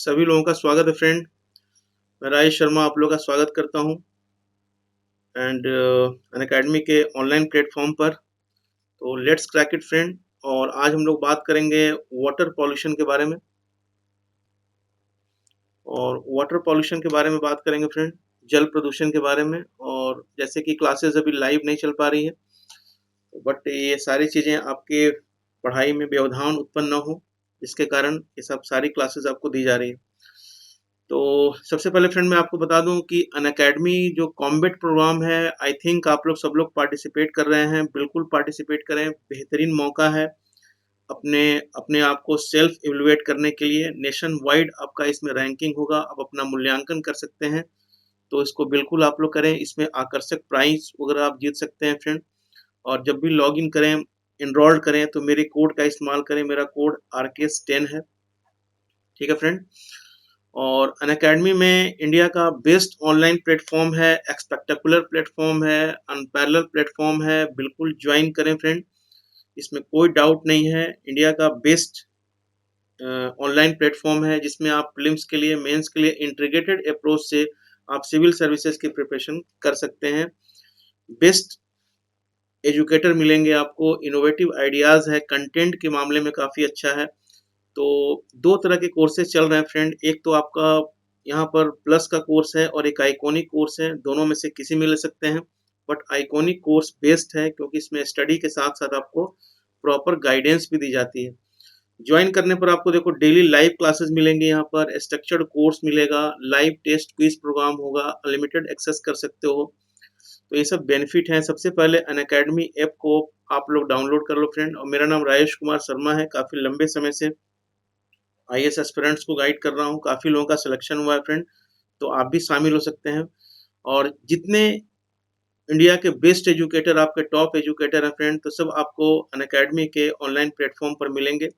सभी लोगों का स्वागत है फ्रेंड। मैं राजेश शर्मा आप लोगों का स्वागत करता हूं एंड अनअकैडमी के ऑनलाइन प्लेटफॉर्म पर। तो लेट्स क्रैक इट फ्रेंड। और आज हम लोग बात करेंगे वाटर पॉल्यूशन के बारे में। और वाटर पॉल्यूशन के बारे में बात करेंगे फ्रेंड, जल प्रदूषण के बारे में। और जैसे कि क्लासेस अभी लाइव नहीं चल पा रही है, बट ये सारी चीज़ें आपके पढ़ाई में व्यवधान उत्पन्न न हो, इसके कारण ये सब सारी क्लासेस आपको दी जा रही है। तो सबसे पहले फ्रेंड मैं आपको बता दूं कि अनअकैडमी जो कॉम्बैट प्रोग्राम है, आई थिंक आप लोग सब लोग पार्टिसिपेट कर रहे हैं। बिल्कुल पार्टिसिपेट करें, बेहतरीन मौका है अपने अपने आप को सेल्फ इवैल्यूएट करने के लिए। नेशन वाइड आपका इसमें रैंकिंग होगा, आप अपना मूल्यांकन कर सकते हैं। तो इसको बिल्कुल आप लोग करें, इसमें आकर्षक प्राइज वगैरह आप जीत सकते हैं फ्रेंड। और जब भी लॉग इन करें, इनरोल करें, तो मेरे कोड का इस्तेमाल करें। मेरा कोड RKS10 है, ठीक है फ्रेंड। और अनअकैडमी में इंडिया का बेस्ट ऑनलाइन प्लेटफॉर्म है, स्पेक्टेकुलर प्लेटफॉर्म है, अनपैरेलल प्लेटफॉर्म है। बिल्कुल ज्वाइन करें फ्रेंड, इसमें कोई डाउट नहीं है। इंडिया का बेस्ट ऑनलाइन प्लेटफॉर्म है जिसमें आप प्रीलिम्स के लिए, मेंस के लिए इंटीग्रेटेड अप्रोच से आप सिविल सर्विसेज की प्रिपरेशन कर सकते हैं। बेस्ट एजुकेटर मिलेंगे आपको, इनोवेटिव आइडियाज़ है, कंटेंट के मामले में काफ़ी अच्छा है। तो दो तरह के कोर्सेज चल रहे हैं फ्रेंड। एक तो आपका यहाँ पर प्लस का कोर्स है और एक आइकॉनिक कोर्स है। दोनों में से किसी में ले सकते हैं, बट आइकॉनिक कोर्स बेस्ट है क्योंकि इसमें स्टडी के साथ साथ आपको प्रॉपर गाइडेंस भी दी जाती है। ज्वाइन करने पर आपको देखो डेली लाइव क्लासेस मिलेंगे, यहाँ पर स्ट्रक्चर्ड कोर्स मिलेगा, लाइव टेस्ट क्विज प्रोग्राम होगा, अनलिमिटेड एक्सेस कर सकते हो। तो ये सब बेनिफिट हैं। सबसे पहले अनअकैडमी ऐप को आप लोग डाउनलोड कर लो फ्रेंड। और मेरा नाम राजेश कुमार शर्मा है, काफ़ी लंबे समय से IAS एस्पिरेंट्स को गाइड कर रहा हूँ। काफ़ी लोगों का सिलेक्शन हुआ है फ्रेंड, तो आप भी शामिल हो सकते हैं। और जितने इंडिया के बेस्ट एजुकेटर, आपके टॉप एजुकेटर हैं फ्रेंड, तो सब आपको अनअकैडमी के ऑनलाइन प्लेटफॉर्म पर मिलेंगे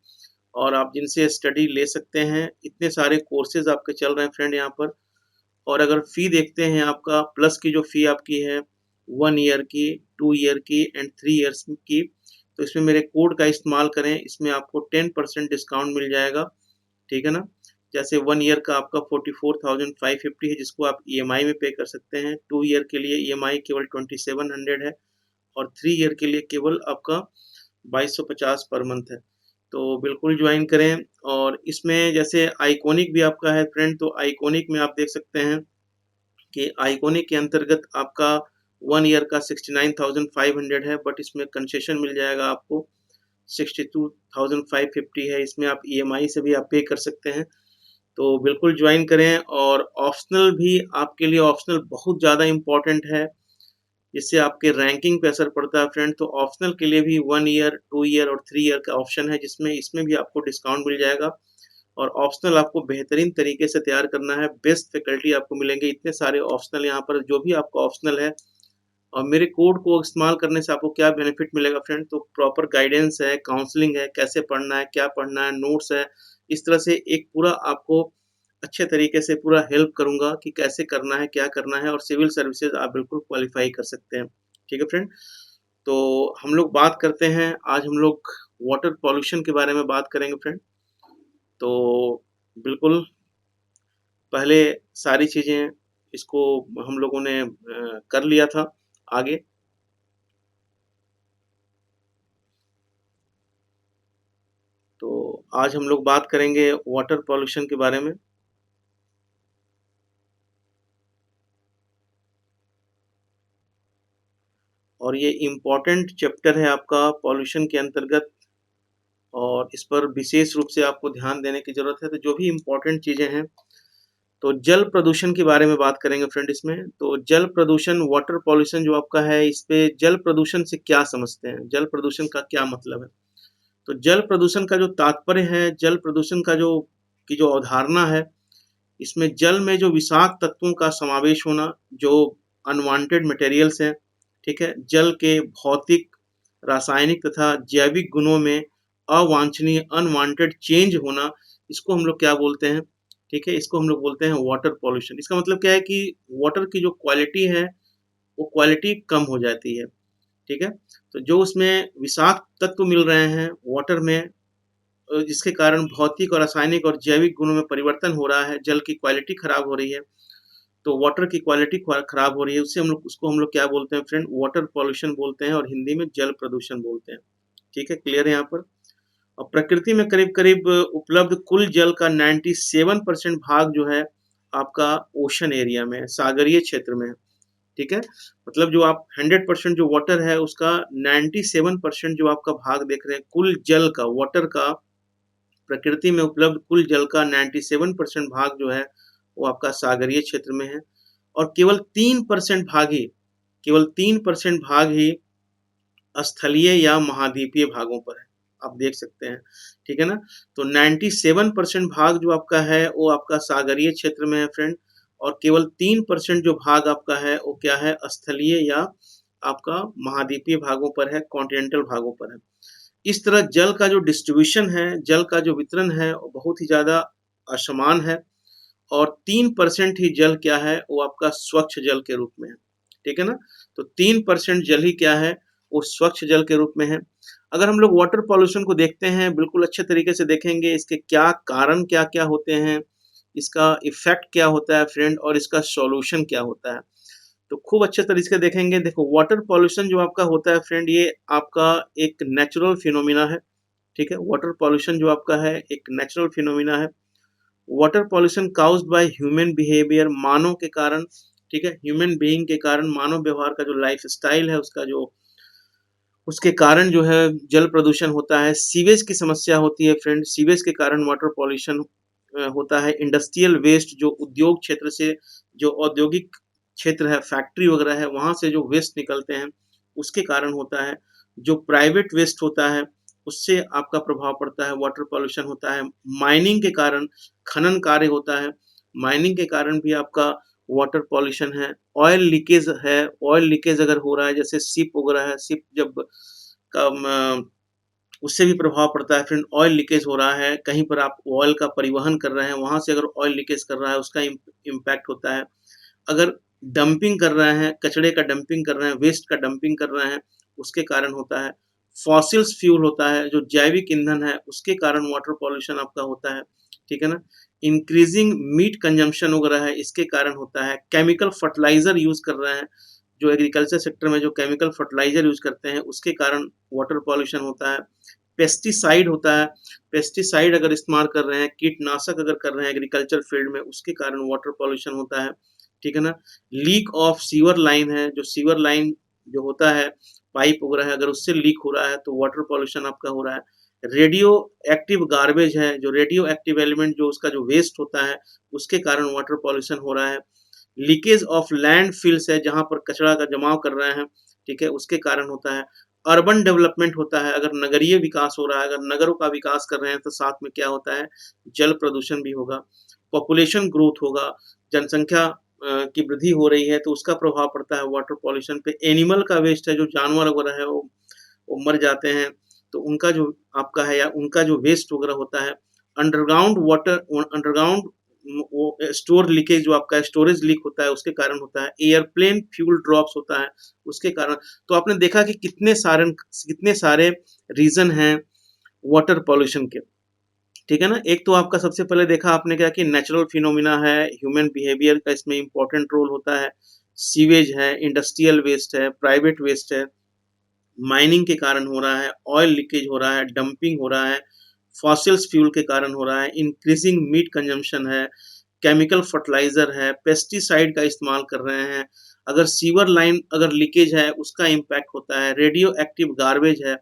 और आप जिनसे स्टडी ले सकते हैं। इतने सारे कोर्सेज आपके चल रहे हैं फ्रेंड यहाँ पर। और अगर फ़ी देखते हैं, आपका प्लस की जो फ़ी आपकी है 1 ईयर की, 2 ईयर की एंड 3 ईयर्स की, तो इसमें मेरे कोड का इस्तेमाल करें, इसमें आपको 10% डिस्काउंट मिल जाएगा, ठीक है ना। जैसे 1 ईयर का आपका 44,550 है जिसको आप EMI में पे कर सकते हैं। 2 ईयर के लिए EMI केवल 2700 है और 3 ईयर के लिए केवल आपका 2250 पर मंथ है। तो बिल्कुल ज्वाइन करें। और इसमें जैसे आइकॉनिक भी आपका है फ्रेंड, तो आइकॉनिक में आप देख सकते हैं कि आइकॉनिक के अंतर्गत आपका 1 ईयर का 69,500 है, बट इसमें कंसेशन मिल जाएगा आपको 62,550 है। इसमें आप EMI से भी आप पे कर सकते हैं। तो बिल्कुल ज्वाइन करें। और ऑप्शनल भी आपके लिए, ऑप्शनल बहुत ज़्यादा इम्पोर्टेंट है, जिससे आपके रैंकिंग पे असर पड़ता है फ्रेंड। तो ऑप्शनल के लिए भी 1 ईयर, 2 ईयर और 3 ईयर का ऑप्शन है, जिसमें इसमें भी आपको डिस्काउंट मिल जाएगा। और ऑप्शनल आपको बेहतरीन तरीके से तैयार करना है, बेस्ट फैकल्टी आपको मिलेंगे। इतने सारे ऑप्शनल यहाँ पर, जो भी आपका ऑप्शनल है। और मेरे कोड को इस्तेमाल करने से आपको क्या बेनिफिट मिलेगा फ्रेंड, तो प्रॉपर गाइडेंस है, काउंसलिंग है, कैसे पढ़ना है, क्या पढ़ना है, नोट्स है। इस तरह से एक पूरा आपको अच्छे तरीके से पूरा हेल्प करूँगा कि कैसे करना है, क्या करना है, और सिविल सर्विसेज आप बिल्कुल क्वालिफ़ाई कर सकते हैं। ठीक है फ्रेंड? तो हम लोग बात करते हैं, आज हम लोग वाटर पॉल्यूशन के बारे में बात करेंगे फ्रेंड। तो बिल्कुल पहले सारी चीज़ें इसको हम लोगों ने कर लिया था आगे। तो आज हम लोग बात करेंगे वाटर पॉल्यूशन के बारे में। और ये इम्पोर्टेंट चैप्टर है आपका पॉल्यूशन के अंतर्गत, और इस पर विशेष रूप से आपको ध्यान देने की ज़रूरत है। तो जो भी इम्पोर्टेंट चीज़ें हैं, तो जल प्रदूषण के बारे में बात करेंगे फ्रेंड इसमें। तो जल प्रदूषण, वाटर पॉल्यूशन जो आपका है, इस पे जल प्रदूषण से क्या समझते हैं, जल प्रदूषण का क्या मतलब है। तो जल प्रदूषण का जो तात्पर्य है, जल प्रदूषण का जो अवधारणा है, इसमें जल में जो विषाक्त तत्वों का समावेश होना, जो अनवांटेड मटेरियल्स हैं, ठीक है, जल के भौतिक, रासायनिक तथा जैविक गुणों में अवांछनीय, अनवांटेड चेंज होना, इसको हम लोग क्या बोलते हैं, ठीक है, इसको हम लोग बोलते हैं वाटर पॉल्यूशन। इसका मतलब क्या है कि वाटर की जो क्वालिटी है, वो क्वालिटी कम हो जाती है, ठीक है। तो जो उसमें विषाक्त तत्व मिल रहे हैं वाटर में, जिसके कारण भौतिक और रासायनिक और जैविक गुणों में परिवर्तन हो रहा है, जल की क्वालिटी खराब हो रही है, तो वाटर की क्वालिटी खराब हो रही है, उसको हम लोग क्या बोलते हैं फ्रेंड, वाटर पॉल्यूशन बोलते हैं और हिंदी में जल प्रदूषण बोलते हैं। ठीक है, क्लियर है यहाँ पर। और प्रकृति में करीब-करीब उपलब्ध कुल जल का 97% भाग जो है आपका ओशन एरिया में है, सागरीय क्षेत्र में है। ठीक है? मतलब जो आप 100% जो वाटर है उसका 97% जो आपका भाग देख रहे हैं कुल जल का, वाटर का, प्रकृति में उपलब्ध कुल जल का 97% भाग जो है वो आपका सागरीय क्षेत्र में है और केवल 3% भाग ही स्थलीय या महाद्वीपीय भागों पर है। आप देख सकते हैं, ठीक है ना? तो 97% भाग जो आपका है वो आपका सागरीय क्षेत्र में है फ्रेंड, और केवल 3% जो भाग आपका है वो क्या है, स्थलीय या आपका महाद्वीपीय भागों पर है, कॉन्टिनेंटल भागों पर है। इस तरह जल का जो डिस्ट्रीब्यूशन है, जल का जो वितरण है वो बहुत ही ज़्यादा असमान है और 3% ही जल क्या है वो आपका स्वच्छ जल के रूप में है। ठीक है ना? तो 3% जल ही क्या है, वो स्वच्छ जल के रूप में है। अगर हम लोग वाटर पॉल्यूशन को देखते हैं, बिल्कुल अच्छे तरीके से देखेंगे, इसके क्या कारण क्या-क्या होते हैं, इसका इफ़ेक्ट क्या होता है फ्रेंड और इसका सॉल्यूशन क्या होता है। तो खूब अच्छे तरीके से देखेंगे। देखो वाटर पॉल्यूशन जो आपका होता है फ्रेंड, ये आपका एक नेचुरल फिनोमिना है। ठीक है? वाटर पॉल्यूशन जो आपका है एक नेचुरल फिनोमिना है। Water pollution caused by human behaviour, मानव के कारण, ठीक है, ह्यूमन बीइंग के कारण, मानव व्यवहार का जो लाइफस्टाइल है उसका जो, उसके कारण जो है जल प्रदूषण होता है। सीवेज की समस्या होती है फ्रेंड, सीवेज के कारण वाटर पॉल्यूशन होता है। इंडस्ट्रियल वेस्ट, जो उद्योग क्षेत्र से, जो औद्योगिक क्षेत्र है, फैक्ट्री वगैरह है, वहाँ से जो वेस्ट निकलते हैं उसके कारण होता है। जो प्राइवेट वेस्ट होता है उससे आपका प्रभाव पड़ता है, वाटर पॉल्यूशन होता है। माइनिंग के कारण, खनन कार्य होता है, माइनिंग के कारण भी आपका वाटर पॉल्यूशन है। ऑयल लीकेज है, ऑयल लीकेज अगर हो रहा है, जैसे शिप वगैरह है, शिप जब उससे भी प्रभाव पड़ता है फ्रेंड। ऑयल लीकेज हो रहा है, कहीं पर आप ऑयल का परिवहन कर रहे हैं, वहाँ से अगर ऑयल लीकेज कर रहा है उसका इम्पैक्ट होता है। अगर डंपिंग कर रहे हैं, कचड़े का डंपिंग कर रहे हैं, वेस्ट का डंपिंग कर रहे हैं, उसके कारण होता है। फॉसिल्स फ्यूल होता है, जो जैविक ईंधन है, उसके कारण वाटर पॉल्यूशन आपका होता है। ठीक है ना? इंक्रीजिंग मीट कंजम्पशन वगैरह है, इसके कारण होता है। केमिकल फर्टिलाइजर यूज़ कर रहे हैं, जो एग्रीकल्चर सेक्टर में जो केमिकल फर्टिलाइजर यूज़ करते हैं उसके कारण वाटर पॉल्यूशन होता है। पेस्टिसाइड होता है, पेस्टिसाइड अगर इस्तेमाल कर रहे हैं, कीटनाशक अगर कर रहे हैं एग्रीकल्चर फील्ड में, उसके कारण वाटर पॉल्यूशन होता है। ठीक है ना? लीक ऑफ सीवर लाइन है, जो सीवर लाइन जो होता है, पाइप वगैरह है, अगर उससे लीक हो रहा है तो वाटर पॉल्यूशन आपका हो रहा है। रेडियो एक्टिव गार्बेज है, जो रेडियो एक्टिव एलिमेंट जो उसका जो वेस्ट होता है उसके कारण वाटर पॉल्यूशन हो रहा है। लीकेज ऑफ लैंडफिल्स है, जहाँ पर कचरा का जमाव कर रहे हैं, ठीक है, उसके कारण होता है। अर्बन डेवलपमेंट होता है, अगर नगरीय विकास हो रहा है, अगर नगरों का विकास कर रहे हैं तो साथ में क्या होता है, जल प्रदूषण भी होगा। पॉपुलेशन ग्रोथ होगा, जनसंख्या की वृद्धि हो रही है तो उसका प्रभाव पड़ता है वाटर पॉल्यूशन पे। एनिमल का वेस्ट है, जो जानवर वगैरह है वो मर जाते हैं, तो उनका जो आपका है या उनका जो वेस्ट वगैरह होता है। अंडरग्राउंड वाटर, अंडरग्राउंड वो स्टोर लीकेज जो आपका स्टोरेज लीक होता है उसके कारण होता है। एयरप्लेन फ्यूल ड्रॉप्स होता है उसके कारण। तो आपने देखा कि कितने सारे रीजन हैं वाटर पॉल्यूशन के। ठीक है ना? एक तो आपका सबसे पहले देखा आपने क्या कि नेचुरल फिनोमिना है, ह्यूमन बिहेवियर का इसमें इम्पोर्टेंट रोल होता है, सीवेज है, इंडस्ट्रियल वेस्ट है, प्राइवेट वेस्ट है, माइनिंग के कारण हो रहा है, ऑयल लीकेज हो रहा है, डंपिंग हो रहा है, फॉसिल्स फ्यूल के कारण हो रहा है, इंक्रीजिंग मीट कंजम्पशन है, केमिकल फर्टिलाइजर है, पेस्टिसाइड का इस्तेमाल कर रहे हैं, अगर सीवर लाइन अगर लीकेज है उसका इम्पैक्ट होता है, रेडियो एक्टिव गार्बेज है,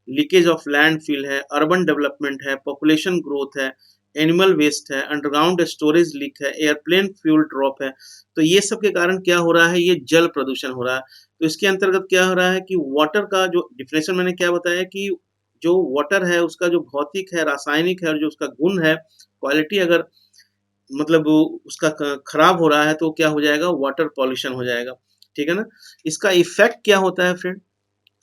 लीकेज ऑफ लैंडफिल है, अर्बन डेवलपमेंट है, पॉपुलेशन ग्रोथ है, एनिमल वेस्ट है, अंडरग्राउंड स्टोरेज लीक है, एयरप्लेन फ्यूल ड्रॉप है। तो ये सब के कारण क्या हो रहा है, ये जल प्रदूषण हो रहा है। तो इसके अंतर्गत क्या हो रहा है कि वाटर का जो डिफिनेशन मैंने क्या बताया कि जो वाटर है उसका जो भौतिक है, रासायनिक है और जो उसका गुण है, क्वालिटी अगर मतलब उसका खराब हो रहा है तो क्या हो जाएगा, वाटर पॉल्यूशन हो जाएगा। ठीक है ना? इसका इफेक्ट क्या होता है फ्रेंड,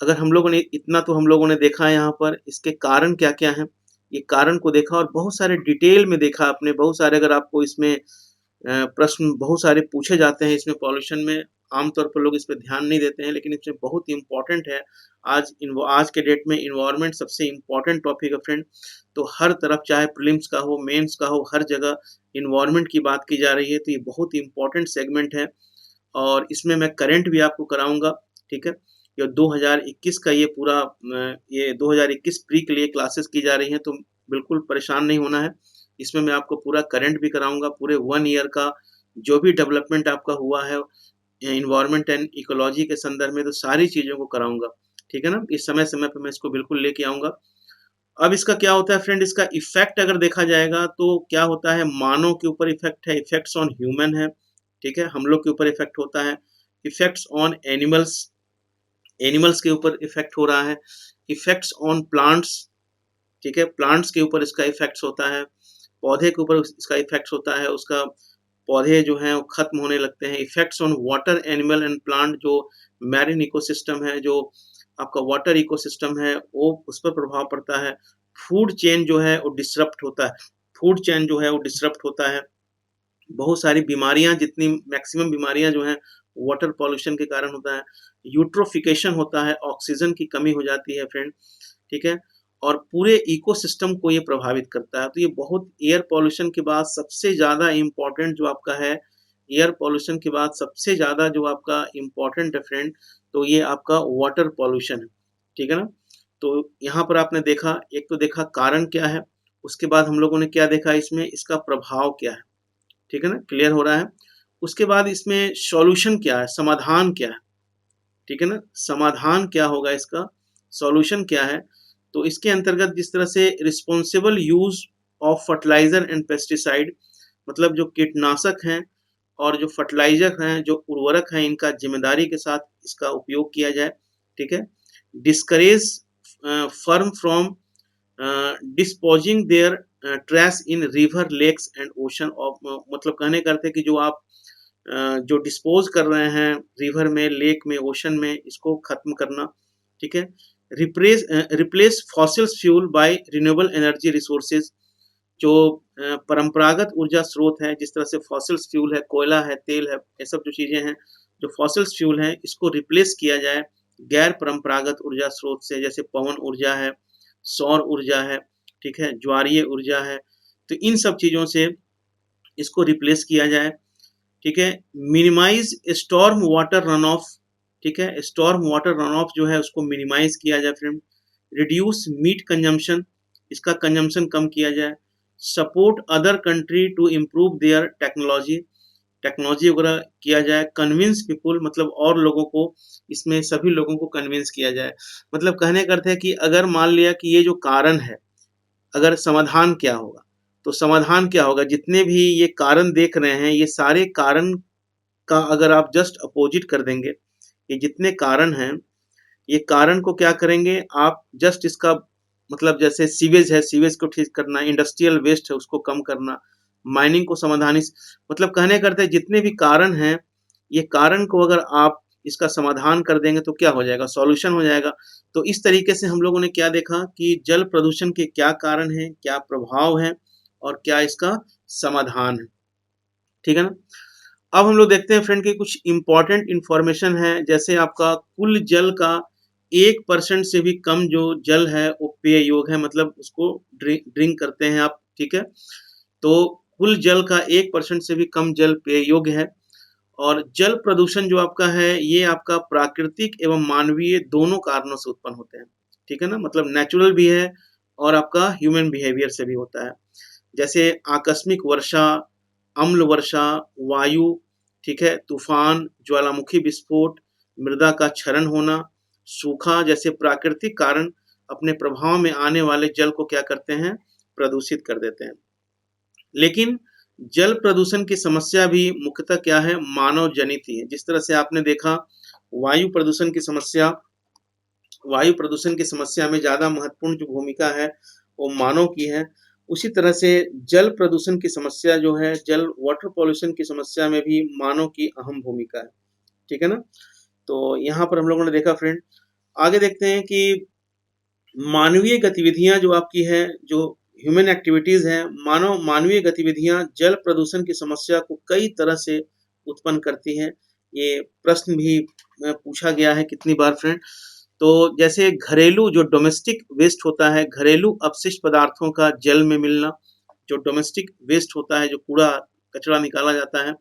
अगर हम लोगों ने इतना तो हम लोगों ने देखा है यहाँ पर, इसके कारण क्या-क्या हैं, ये कारण को देखा और बहुत सारे डिटेल में देखा आपने, बहुत सारे अगर आपको इसमें प्रश्न बहुत सारे पूछे जाते हैं इसमें पॉल्यूशन में। आमतौर पर लोग इस पे ध्यान नहीं देते हैं, लेकिन इसमें बहुत इम्पोर्टेंट है। आज के डेट में एनवायरनमेंट सबसे इम्पोर्टेंट टॉपिक है फ्रेंड। तो हर तरफ, चाहे प्रीलिम्स का हो, मेंस का हो, हर जगह एनवायरनमेंट की बात की जा रही है। तो ये बहुत इम्पोर्टेंट सेगमेंट है और इसमें मैं करंट भी आपको कराऊंगा, ठीक है। ये 2021 का ये पूरा ये 2021 प्री के लिए क्लासेस की जा रही हैं, तो बिल्कुल परेशान नहीं होना है। इसमें मैं आपको पूरा करंट भी कराऊंगा, पूरे 1 ईयर का जो भी डेवलपमेंट आपका हुआ है एनवायरनमेंट एंड इकोलॉजी के संदर्भ में, तो सारी चीज़ों को कराऊंगा, ठीक है ना। इस समय-समय पे मैं इसको बिल्कुल लेके आऊँगा। अब इसका क्या होता है फ्रेंड, इसका इफ़ेक्ट अगर देखा जाएगा तो क्या होता है, मानव के ऊपर इफ़ेक्ट है, इफ़ेक्ट्स ऑन ह्यूमन है, ठीक है। हम लोग के ऊपर इफ़ेक्ट होता है, इफ़ेक्ट्स ऑन एनिमल्स, एनिमल्स के ऊपर इफ़ेक्ट हो रहा है, इफ़ेक्ट्स ऑन प्लांट्स, ठीक है। प्लांट्स के ऊपर इसका इफ़ेक्ट्स होता है, पौधे के ऊपर इसका इफ़ेक्ट्स होता है, उसका पौधे जो हैं वो खत्म होने लगते हैं। Effects on water animal and plant, जो मैरीन इकोसिस्टम है, जो आपका वाटर इकोसिस्टम है, वो उस पर प्रभाव पड़ता है। फूड चेन जो है वो डिसरप्ट होता है, फूड चेन जो है वो डिसरप्ट होता है। बहुत सारी बीमारियां, जितनी मैक्सिमम बीमारियां जो हैं वाटर पॉल्यूशन के कारण होता है। यूट्रोफिकेशन होता है, ऑक्सीजन की कमी हो जाती है फ्रेंड, ठीक है। और पूरे इकोसिस्टम को ये प्रभावित करता है। तो ये बहुत, एयर पॉल्यूशन के बाद सबसे ज़्यादा इम्पोर्टेंट जो आपका है, एयर पॉल्यूशन के बाद सबसे ज़्यादा जो आपका इम्पोर्टेंट है फ्रेंड, तो ये आपका वाटर पॉल्यूशन है, ठीक है ना। तो यहाँ पर आपने देखा, एक तो देखा कारण क्या है, उसके बाद हम लोगों ने क्या देखा, इसमें इसका प्रभाव क्या है, ठीक है ना, क्लियर हो रहा है। उसके बाद इसमें सॉल्यूशन क्या है, समाधान क्या है, ठीक है ना, समाधान क्या होगा इसका, सॉल्यूशन क्या है। तो इसके अंतर्गत जिस तरह से responsible use of fertiliser and pesticide, मतलब जो कीटनाशक हैं और जो फर्टिलाइजर हैं, जो उर्वरक हैं, इनका जिम्मेदारी के साथ इसका उपयोग किया जाए, ठीक है। Discourage firm from disposing their trash in river, lakes and ocean of, मतलब कहने का अर्थ है कि जो आप जो डिस्पोज कर रहे हैं रिवर में, लेक में, ओशन में, इसको खत्म करना, ठीक है। Replace fossils fuel by renewable energy resources, जो परंपरागत ऊर्जा स्रोत है, जिस तरह से फॉसिल्स फ्यूल है, कोयला है, तेल है, ये सब जो चीज़ें हैं, जो फॉसिल्स फ्यूल हैं, इसको रिप्लेस किया जाए गैर परंपरागत ऊर्जा स्रोत से, जैसे पवन ऊर्जा है, सौर ऊर्जा है, ठीक है, ज्वारीय ऊर्जा है। तो इन सब चीज़ों से इसको रिप्लेस किया जाए, ठीक है। Minimise storm water run off, ठीक है, स्टॉर्म वाटर रन ऑफ जो है उसको मिनिमाइज किया जाए फ्रेंड। रिड्यूस मीट कंजम्पशन, इसका कंजम्पशन कम किया जाए। Support other country to improve their technology, technology वगैरह किया जाए। कन्विंस पीपुल, मतलब और लोगों को, इसमें सभी लोगों को कन्विंस किया जाए। मतलब कहने का अर्थ है कि अगर मान लिया कि ये जो कारण है, अगर समाधान क्या होगा, तो समाधान क्या होगा, जितने भी ये कारण देख रहे हैं, ये सारे कारण का अगर आप जस्ट अपोजिट कर देंगे, ये जितने कारण हैं, ये कारण को क्या करेंगे आप, जस्ट इसका मतलब जैसे सीवेज है, सीवेज को ठीक करना, इंडस्ट्रियल वेस्ट है उसको कम करना, माइनिंग को समाधान, मतलब कहने करते हैं जितने भी कारण हैं, ये कारण को अगर आप इसका समाधान कर देंगे तो क्या हो जाएगा, सॉल्यूशन हो जाएगा। तो इस तरीके से हम लोगों ने क्या देखा कि जल प्रदूषण के क्या कारण हैं, क्या प्रभाव है और क्या इसका समाधान है, ठीक है ना। अब हम लोग देखते हैं फ्रेंड कि कुछ इंपॉर्टेंट इंफॉर्मेशन है, जैसे आपका कुल जल का 1% से भी कम जो जल है वो पेय योग्य है, मतलब उसको ड्रिंक करते हैं आप, ठीक है। तो कुल जल का 1% से भी कम जल पेय योग्य है। और जल प्रदूषण जो आपका है, ये आपका प्राकृतिक एवं मानवीय दोनों कारणों से उत्पन्न होते हैं, ठीक है ना, मतलब नेचुरल भी है और आपका ह्यूमन बिहेवियर से भी होता है। जैसे आकस्मिक वर्षा, अम्ल वर्षा, वायु, ठीक है, तूफान, ज्वालामुखी विस्फोट, मृदा का क्षरण होना, सूखा जैसे प्राकृतिक कारण अपने प्रभाव में आने वाले जल को क्या करते हैं, प्रदूषित कर देते हैं। लेकिन जल प्रदूषण की समस्या भी मुख्यतः क्या है, मानव जनित ही है। जिस तरह से आपने देखा वायु प्रदूषण की समस्या, वायु प्रदूषण की समस्या में ज़्यादा महत्वपूर्ण जो भूमिका है वो मानव की है, उसी तरह से जल प्रदूषण की समस्या जो है, जल वाटर पॉल्यूशन की समस्या में भी मानव की अहम भूमिका है, ठीक है ना। तो यहाँ पर हम लोगों ने देखा फ्रेंड। आगे देखते हैं कि मानवीय गतिविधियां जो आपकी है, जो ह्यूमन एक्टिविटीज हैं, मानवीय गतिविधियां जल प्रदूषण की समस्या को कई तरह से उत्पन्न करती हैं। ये प्रश्न भी पूछा गया है कितनी बार फ्रेंड। तो जैसे घरेलू जो डोमेस्टिक वेस्ट होता है, घरेलू अपशिष्ट पदार्थों का जल में मिलना, जो डोमेस्टिक वेस्ट होता है, जो कूड़ा कचरा निकाला जाता है,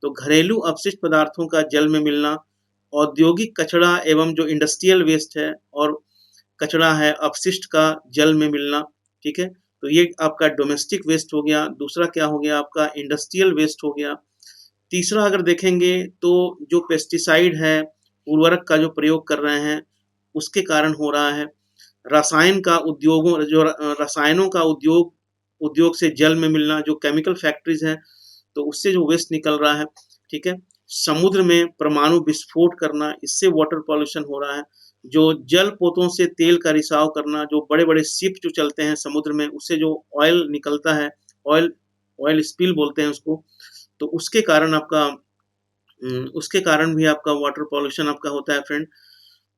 तो घरेलू अपशिष्ट पदार्थों का जल में मिलना, औद्योगिक कचरा एवं जो इंडस्ट्रियल वेस्ट है और कचरा है अपशिष्ट का जल में मिलना, ठीक है। तो ये आपका डोमेस्टिक वेस्ट हो गया। दूसरा क्या हो गया आपका इंडस्ट्रियल वेस्ट हो गया। तीसरा अगर देखेंगे तो जो पेस्टिसाइड है, उर्वरक का जो प्रयोग कर रहे हैं उसके कारण हो रहा है। रसायन का उद्योगों जो रसायनों का उद्योग से जल में मिलना, जो केमिकल फैक्ट्रीज हैं तो उससे जो वेस्ट निकल रहा है, ठीक है। समुद्र में परमाणु विस्फोट करना, इससे वाटर पॉल्यूशन हो रहा है। जो जल पोतों से तेल का रिसाव करना, जो बड़े बड़े शिप जो चलते हैं समुद्र में उससे जो ऑयल निकलता है, ऑयल ऑयल स्पिल बोलते हैं उसको, तो उसके कारण भी आपका वाटर पॉल्यूशन आपका होता है फ्रेंड।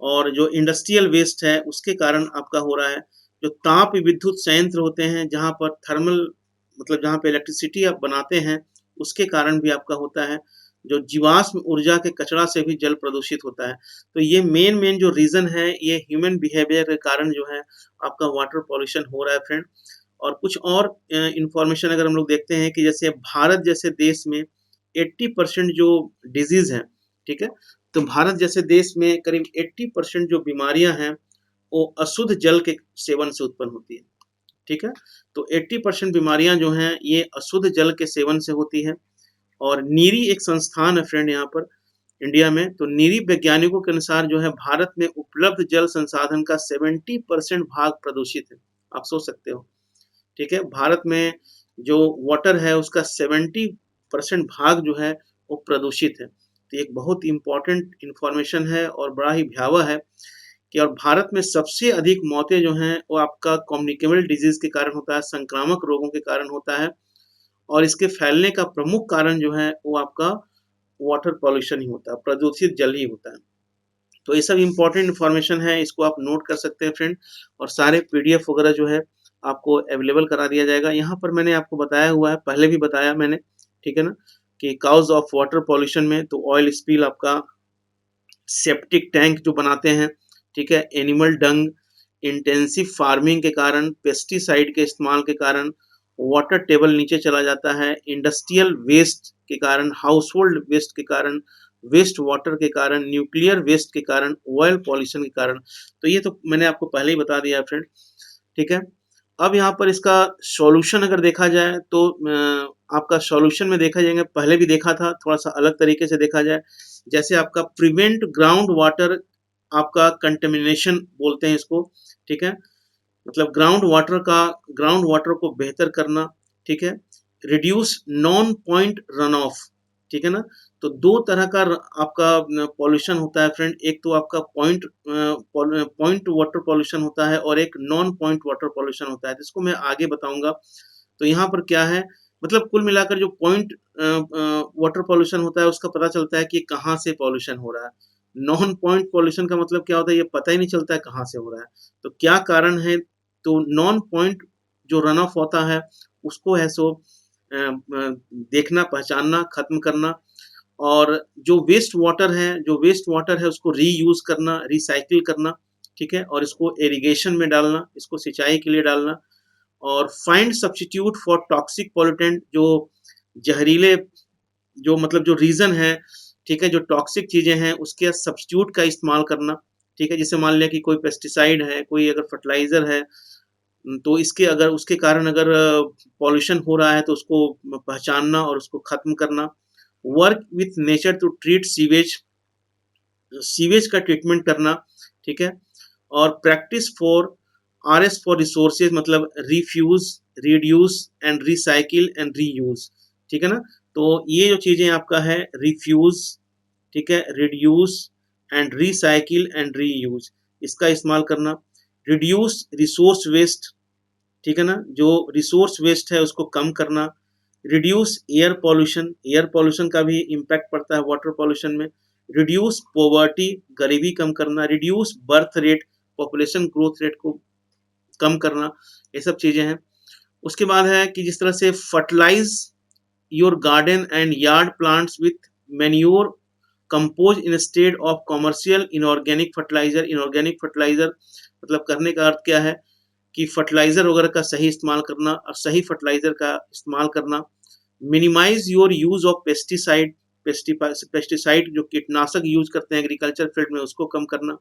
और जो इंडस्ट्रियल वेस्ट है उसके कारण आपका हो रहा है। जो ताप विद्युत संयंत्र होते हैं जहाँ पर थर्मल मतलब जहाँ पे इलेक्ट्रिसिटी आप बनाते हैं उसके कारण भी आपका होता है। जो जीवाश्म ऊर्जा के कचरा से भी जल प्रदूषित होता है। तो ये मेन जो रीज़न है ये ह्यूमन बिहेवियर के कारण जो है आपका वाटर पॉल्यूशन हो रहा है फ्रेंड। और कुछ और इंफॉर्मेशन अगर हम लोग देखते हैं कि जैसे भारत जैसे देश में 80% जो डिजीज़ हैं, ठीक है? तो भारत जैसे देश में करीब 80% जो बीमारियां हैं वो अशुद्ध जल के सेवन से उत्पन्न होती है, ठीक है। तो 80% बीमारियां जो हैं ये अशुद्ध जल के सेवन से होती है। और नीरी एक संस्थान है फ्रेंड यहाँ पर इंडिया में। तो नीरी वैज्ञानिकों के अनुसार जो है भारत में उपलब्ध जल संसाधन का 70% भाग प्रदूषित है। आप सोच सकते हो, ठीक है। भारत में जो वाटर है उसका 70% भाग जो है वो प्रदूषित है। तो एक बहुत इम्पोर्टेंट इंफॉर्मेशन है और बड़ा ही भयावह है कि और भारत में सबसे अधिक मौतें जो हैं वो आपका कम्युनिकेबल डिजीज के कारण होता है, संक्रामक रोगों के कारण होता है। और इसके फैलने का प्रमुख कारण जो है वो आपका वाटर पॉल्यूशन ही होता है, प्रदूषित जल ही होता है। तो ये सब इम्पोर्टेंट इन्फॉर्मेशन है, इसको आप नोट कर सकते हैं फ्रेंड। और सारे पीडीएफ वगैरह जो है आपको अवेलेबल करा दिया जाएगा। यहाँ पर मैंने आपको बताया हुआ है, पहले भी बताया मैंने, ठीक है ना, कि काउज ऑफ वाटर पॉल्यूशन में तो ऑयल स्पिल आपका, सेप्टिक टैंक जो बनाते हैं, ठीक है, एनिमल डंग, इंटेंसिव फार्मिंग के कारण, पेस्टिसाइड के इस्तेमाल के कारण वाटर टेबल नीचे चला जाता है, इंडस्ट्रियल वेस्ट के कारण, हाउस होल्ड वेस्ट के कारण, वेस्ट वाटर के कारण, न्यूक्लियर वेस्ट के कारण, ऑयल पॉल्यूशन के कारण। तो ये तो मैंने आपको पहले ही बता दिया फ्रेंड, ठीक है। अब यहाँ पर इसका सॉल्यूशन अगर देखा जाए तो आपका सॉल्यूशन में देखा जाएगा, पहले भी देखा था, थोड़ा सा अलग तरीके से देखा जाए। जैसे आपका प्रिवेंट ग्राउंड वाटर, आपका कंटेमिनेशन बोलते हैं इसको, ठीक है। मतलब ग्राउंड वाटर को बेहतर करना, ठीक है। Reduce non point run off, ठीक है ना। तो दो तरह का आपका पॉल्यूशन होता है फ्रेंड। एक तो आपका पॉइंट वाटर पॉल्यूशन होता है और एक नॉन पॉइंट वाटर पॉल्यूशन होता है, जिसको मैं आगे बताऊंगा। तो यहाँ पर क्या है, मतलब कुल मिलाकर जो पॉइंट वाटर पॉल्यूशन होता है उसका पता चलता है कि कहाँ से पॉल्यूशन हो रहा है। नॉन पॉइंट पॉल्यूशन का मतलब क्या होता है, ये पता ही नहीं चलता है कहाँ से हो रहा है। तो क्या कारण है, तो नॉन पॉइंट जो रन ऑफ होता है उसको है सो देखना, पहचानना, खत्म करना। और जो वेस्ट वाटर है उसको रीयूज करना, रिसाइकिल करना, ठीक है। और इसको इरिगेशन में डालना, इसको सिंचाई के लिए डालना। और find substitute for toxic pollutant, जो जहरीले, जो मतलब जो रीजन है, ठीक है, जो टॉक्सिक चीजें हैं उसके सब्स्टिट्यूट का इस्तेमाल करना, ठीक है। जैसे मान लिया कि कोई पेस्टिसाइड है, कोई अगर फर्टिलाइजर है, तो इसके अगर उसके कारण अगर पॉल्यूशन हो रहा है तो उसको पहचानना और उसको खत्म करना। Work with nature to treat sewage का ट्रीटमेंट करना, ठीक है। और practice four R's for resources, मतलब refuse, reduce and recycle and reuse, ठीक है ना। तो ये जो चीजें आपका है, रिफ्यूज, ठीक है, reduce and recycle and reuse, इसका इस्तेमाल करना। रिड्यूस रिसोर्स वेस्ट, ठीक है ना, जो रिसोर्स वेस्ट है उसको कम करना। रिड्यूस एयर पॉल्यूशन का भी इम्पैक्ट पड़ता है वाटर पॉल्यूशन में। रिड्यूस पॉवर्टी, गरीबी कम करना। Reduce birth rate, population growth rate को कम करना। ये सब चीज़ें हैं। उसके बाद है कि जिस तरह से fertilise your garden and yard plants with manure compost instead of commercial inorganic fertiliser. Inorganic fertiliser मतलब करने का अर्थ क्या है कि फर्टिलाइजर वगैरह का सही इस्तेमाल करना और सही फर्टिलाइजर का इस्तेमाल करना। Minimise your use of pesticide, pesticide जो कीटनाशक यूज करते हैं एग्रीकल्चर फील्ड में उसको कम करना।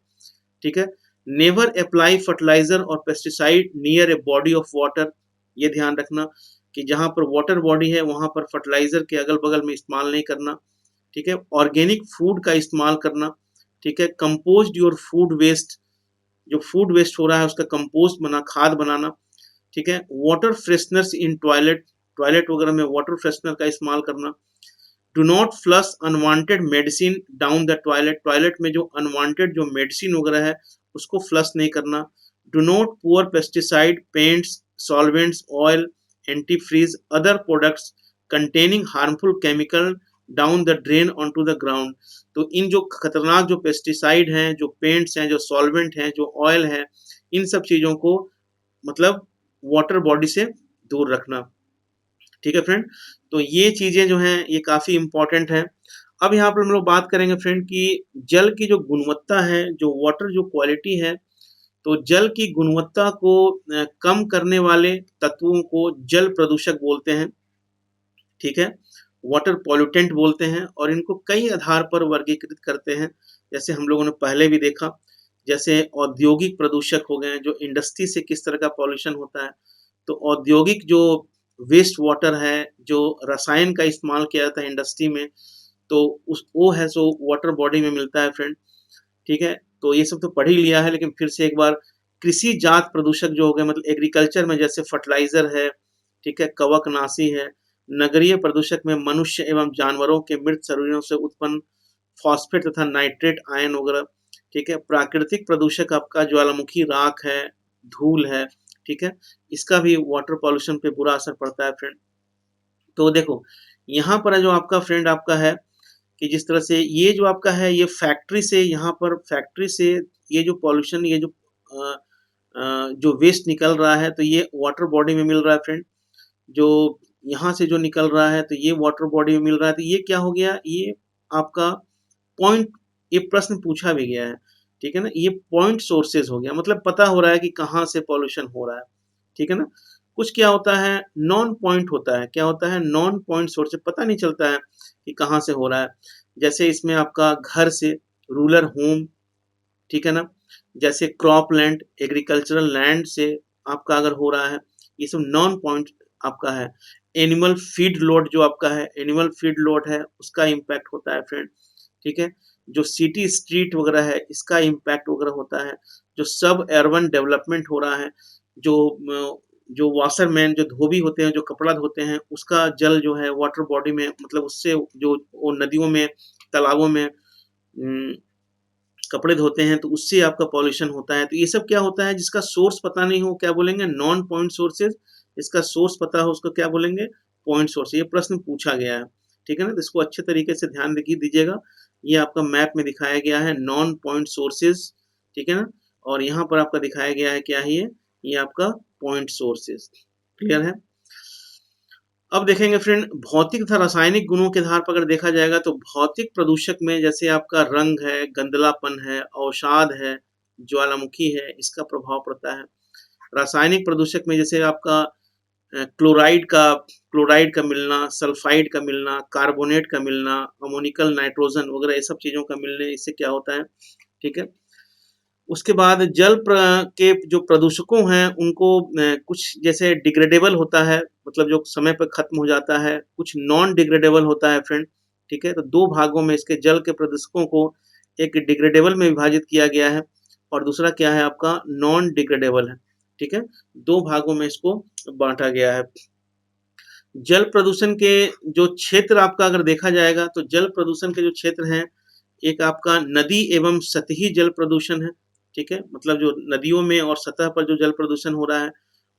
ठीक है। नेवर अप्लाई फर्टिलाइजर और pesticide near a body of water, ये ध्यान रखना कि जहां पर वाटर बॉडी है वहां पर फर्टिलाइजर के अगल बगल में इस्तेमाल नहीं करना। ठीक है। ऑर्गेनिक फूड का इस्तेमाल करना। ठीक है। कंपोस्ट योर फूड वेस्ट, जो फूड वेस्ट हो रहा है उसका कंपोस्ट बना, खाद बनाना। ठीक है। वाटर फ्रेशनर्स इन टॉयलेट, टॉयलेट वगैरह में वाटर फ्रेशनर का इस्तेमाल करना। Do not flush unwanted medicine down the toilet, toilet में जो अनवांटेड जो मेडिसिन वगैरह है उसको फ्लश नहीं करना। Do not pour pesticide, paints, solvents, oil, antifreeze, other products containing harmful chemical down the drain on to the ground. तो इन जो खतरनाक जो पेस्टिसाइड हैं, जो पेंट्स हैं, जो सॉल्वेंट हैं, जो ऑयल है, इन सब चीज़ों को मतलब वाटर बॉडी से दूर रखना। ठीक है फ्रेंड। तो ये चीज़ें जो हैं ये काफ़ी इम्पोर्टेंट है। अब यहाँ पर हम लोग बात करेंगे फ्रेंड कि जल की जो गुणवत्ता है, जो वाटर जो क्वालिटी है, तो जल की गुणवत्ता को कम करने वाले तत्वों को जल प्रदूषक बोलते हैं। ठीक है। वाटर पॉल्यूटेंट बोलते हैं और इनको कई आधार पर वर्गीकृत करते हैं। जैसे हम लोगों ने पहले भी देखा, जैसे औद्योगिक प्रदूषक हो गए जो इंडस्ट्री से किस तरह का पॉल्यूशन होता है। तो औद्योगिक जो वेस्ट वाटर है, जो रसायन का इस्तेमाल किया जाता है इंडस्ट्री में, तो उस वो है सो वाटर बॉडी में मिलता है फ्रेंड। ठीक है। तो ये सब तो पढ़ ही लिया है, लेकिन फिर से एक बार कृषि जात प्रदूषक जो हो गए मतलब एग्रीकल्चर में जैसे फर्टिलाइजर है, ठीक है, कवकनाशी है। नगरीय प्रदूषक में मनुष्य एवं जानवरों के मृत शरीरों से उत्पन्न फॉस्फेट तथा नाइट्रेट आयन वगैरह। ठीक है। प्राकृतिक प्रदूषक आपका ज्वालामुखी राख है, धूल है। ठीक है। इसका भी वाटर पॉल्यूशन पे बुरा असर पड़ता है फ्रेंड। तो देखो यहाँ पर जो आपका फ्रेंड आपका है कि जिस तरह से ये जो आपका है ये फैक्ट्री से, यहाँ पर फैक्ट्री से ये जो पॉल्यूशन, ये जो जो वेस्ट निकल रहा है तो ये वाटर बॉडी में मिल रहा है फ्रेंड। जो यहाँ से जो निकल रहा है तो ये वाटर बॉडी में मिल रहा है, तो ये क्या हो गया, ये आपका पॉइंट, ये प्रश्न पूछा भी गया है। ठीक है ना, ये पॉइंट सोर्सेज हो गया, मतलब पता हो रहा है कि कहाँ से पॉल्यूशन हो रहा है। ठीक है ना। कुछ क्या होता है नॉन पॉइंट होता है, क्या होता है नॉन पॉइंट सोर्स से पता नहीं चलता है कि कहाँ से हो रहा है। जैसे इसमें आपका घर से, रूरल होम, ठीक है ना, जैसे क्रॉप लैंड, एग्रीकल्चरल लैंड से आपका अगर हो रहा है, ये सब नॉन पॉइंट आपका है। एनिमल फीड लोड जो आपका है, एनिमल फीड लोड है, उसका इम्पैक्ट होता है फ्रेंड। ठीक है। जो सिटी स्ट्रीट वगैरह है इसका इम्पैक्ट वगैरह होता है। जो सब अर्बन डेवलपमेंट हो रहा है, जो जो वाशरमैन जो धोबी होते हैं, जो कपड़ा धोते हैं, उसका जल जो है वाटर बॉडी में, मतलब उससे जो वो नदियों में, तालाबों में कपड़े धोते हैं तो उससे आपका पॉल्यूशन होता है। तो ये सब क्या होता है जिसका सोर्स पता नहीं हो, क्या बोलेंगे नॉन पॉइंट सोर्सेज। इसका सोर्स पता हो उसको क्या बोलेंगे पॉइंट सोर्स। ये प्रश्न पूछा गया है। ठीक है ना, तो इसको अच्छे तरीके से ध्यान दीजिएगा। ये आपका मैप में दिखाया गया है नॉन पॉइंट सोर्सेज। ठीक है ना, और यहाँ पर आपका दिखाया गया है क्या है ये आपका पॉइंट सोर्सेज। क्लियर है। अब देखेंगे फ्रेंड भौतिक तथा रासायनिक गुणों के आधार पर अगर देखा जाएगा तो भौतिक प्रदूषक में जैसे आपका रंग है, गंदलापन है, अवसाद है, ज्वालामुखी है, इसका प्रभाव पड़ता है। रासायनिक प्रदूषक में जैसे आपका क्लोराइड का मिलना, सल्फाइड का मिलना, कार्बोनेट का मिलना, अमोनिकल नाइट्रोजन वगैरह ये सब चीज़ों का मिलने, इससे क्या होता है। ठीक है। उसके बाद के जो प्रदूषकों हैं उनको कुछ जैसे डिग्रेडेबल होता है, मतलब जो समय पर खत्म हो जाता है, कुछ नॉन डिग्रेडेबल होता है फ्रेंड। ठीक है। तो दो भागों में इसके जल के प्रदूषकों को एक डिग्रेडेबल में विभाजित किया गया है और दूसरा क्या है आपका नॉन डिग्रेडेबल है। ठीक है। दो भागों में इसको बांटा गया है। जल प्रदूषण के जो क्षेत्र आपका अगर देखा जाएगा तो जल प्रदूषण के जो क्षेत्र हैं, एक आपका नदी एवं सतही जल प्रदूषण है। ठीक है, मतलब जो नदियों में और सतह पर जो जल प्रदूषण हो रहा है।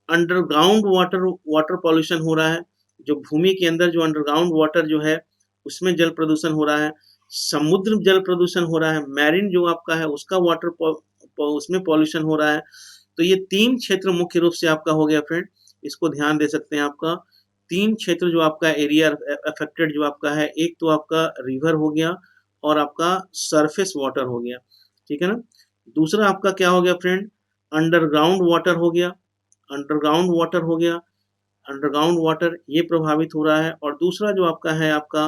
अंडरग्राउंड वाटर वाटर पॉल्यूशन हो रहा है, जो भूमि के अंदर जो अंडरग्राउंड वाटर जो है उसमें जल प्रदूषण हो रहा है। समुद्र जल प्रदूषण हो रहा है, मैरिन जो आपका है उसका वाटर उसमें पॉल्यूशन हो रहा है। तो ये तीन क्षेत्र मुख्य रूप से आपका हो गया फ्रेंड। इसको ध्यान दे सकते हैं। आपका 3 क्षेत्र जो आपका एरिया अफेक्टेड जो आपका है, एक तो आपका रिवर हो गया और आपका सरफेस वाटर हो गया, ठीक है ना। दूसरा आपका क्या हो गया फ्रेंड, अंडरग्राउंड वाटर हो गया, अंडरग्राउंड वाटर हो गया, अंडरग्राउंड वाटर ये प्रभावित हो रहा है। और दूसरा जो आपका है आपका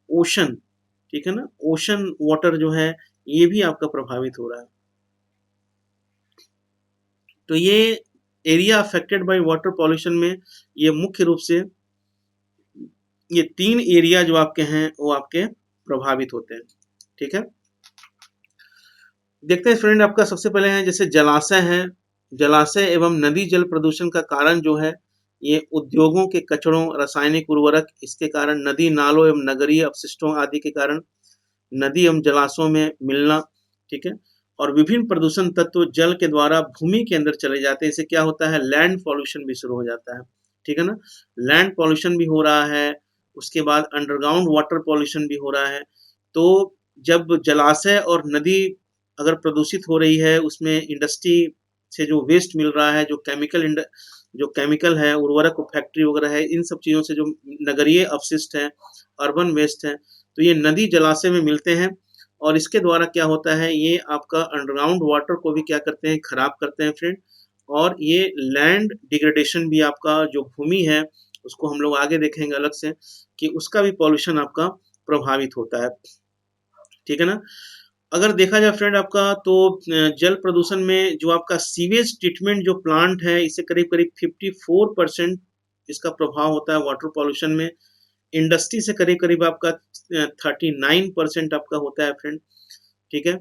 ओशन, ठीक है ना, ओशन वाटर जो है ये भी आपका प्रभावित हो रहा है। तो ये area affected by water pollution में ये मुख्य रूप से ये 3 एरिया जो आपके हैं वो आपके प्रभावित होते हैं, ठीक है। देखते हैं फ्रेंड, आपका सबसे पहले है जैसे जलाशय है, जलाशय एवं नदी जल प्रदूषण का कारण जो है ये उद्योगों के कचरों, रासायनिक उर्वरक, इसके कारण नदी नालों एवं नगरीय अपशिष्टों आदि के कारण नदी एवं जलाशयों में मिलना, ठीक है। और विभिन्न प्रदूषण तत्व जल के द्वारा भूमि के अंदर चले जाते हैं, इससे क्या होता है, लैंड पॉल्यूशन भी शुरू हो जाता है, ठीक है ना। लैंड पॉल्यूशन भी हो रहा है, उसके बाद अंडरग्राउंड वाटर पॉल्यूशन भी हो रहा है। तो जब जलाशय और नदी अगर प्रदूषित हो रही है, उसमें इंडस्ट्री से जो वेस्ट मिल रहा है, जो केमिकल है, उर्वरक फैक्ट्री वगैरह है, इन सब चीज़ों से जो नगरीय अपशिष्ट है, अर्बन वेस्ट है, तो ये नदी जलाशय में मिलते हैं। और इसके द्वारा क्या होता है, ये आपका अंडरग्राउंड वाटर को भी क्या करते हैं, खराब करते हैं फ्रेंड। और ये लैंड डिग्रेडेशन भी, आपका जो भूमि है उसको हम लोग आगे देखेंगे अलग से कि उसका भी पॉल्यूशन आपका प्रभावित होता है, ठीक है ना। अगर देखा जाए फ्रेंड आपका तो जल प्रदूषण में जो आपका सीवेज ट्रीटमेंट जो प्लांट है, इससे करीब करीब 54% इसका प्रभाव होता है वाटर पॉल्यूशन में। इंडस्ट्री से करीब करीब आपका 39% आपका होता है फ्रेंड, ठीक है।